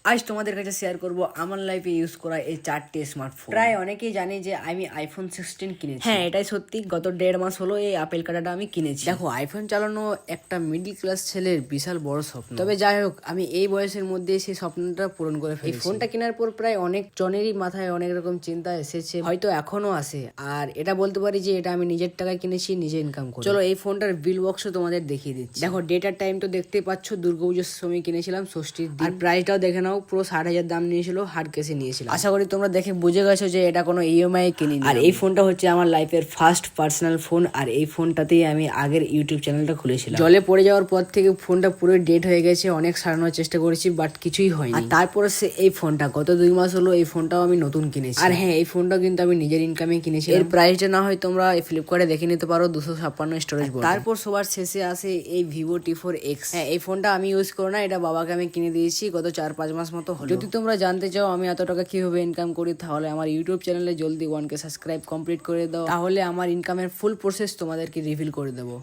আজ তোমাদের কাছে শেয়ার করব আমার লাইফে ইউজ করা এই 4টি স্মার্টফোন। প্রায় অনেকেই জানে যে আমি আইফোন 16 কিনেছি। হ্যাঁ, এটাই সত্যি। গত 1.5 মাস হলো এই আপেল কাটাটা আমি কিনেছি। দেখো, আইফোন চালানো একটা মিডল ক্লাস ছেলের বিশাল বড় স্বপ্ন। তবে যাই হোক, আমি এই বয়সের মধ্যে সেই স্বপ্নটা পূরণ করে ফেলেছি। এই ফোনটা কেনার পর প্রায় অনেক জনেরই মাথায় অনেক রকম চিন্তা এসেছে, হয়তো এখনো আসে। আর এটা বলতে পারি যে এটা আমি নিজের টাকায় কিনেছি, নিজে ইনকাম করি। চলো এই ফোনটার বিল বক্স তোমাদের দেখিয়ে দিচ্ছি। দেখো, ডেটার টাইম তো দেখতেই পাচ্ছ, দুর্গাপুজোর সময় কিনেছিলাম, ষষ্ঠীর দিন। আর প্রাইসটাও দেখে নাও, পুরো 60,000 দাম নিয়েছিল, হার্ড কেসে নিয়েছিলাম। আশা করি তোমরা দেখে বুঝে গেছো যে এটা কোনো ইএমআই কিনিনি। আর এই ফোনটা হচ্ছে আমার লাইফের ফার্স্ট পার্সোনাল ফোন। আর এই ফোনটাতেই আমি আগের ইউটিউব চ্যানেলটা খুলেছিলাম। জলে পড়ে যাওয়ার পর থেকে ফোনটা পুরো ডেড হয়ে গেছে, অনেক সারানোর চেষ্টা করেছি বাট কিছুই হয়নি। আর তারপরে এই ফোনটা গত 2 মাস হলো, এই ফোনটাও আমি নতুন কিনেছি। আর হ্যাঁ, এই ফোনটাও কিন্তু আমি নিজের ইনকামে কিনেছি। এর প্রাইসটা না হয় তোমরা ফ্লিপকার্টে দেখে নিতে পারো, 256 স্টোরেজ। তারপর সবার শেষে আসে এই ভিভো T4X। হ্যাঁ, এই ফোনটা আমি ইউজ করো না, এটা বাবাকে আমি কিনে দিয়েছি গত 4-5 মাস মতো হলো। যদি তোমরা জানতে চাও আমি এত টাকা কিভাবে ইনকাম করি, তাহলে আমার ইউটিউব চ্যানেলে জলদি 1K সাবস্ক্রাইব কমপ্লিট করে দাও, তাহলে আমার ইনকামের ফুল প্রসেস তোমাদেরকে রিভিল করে দেবো।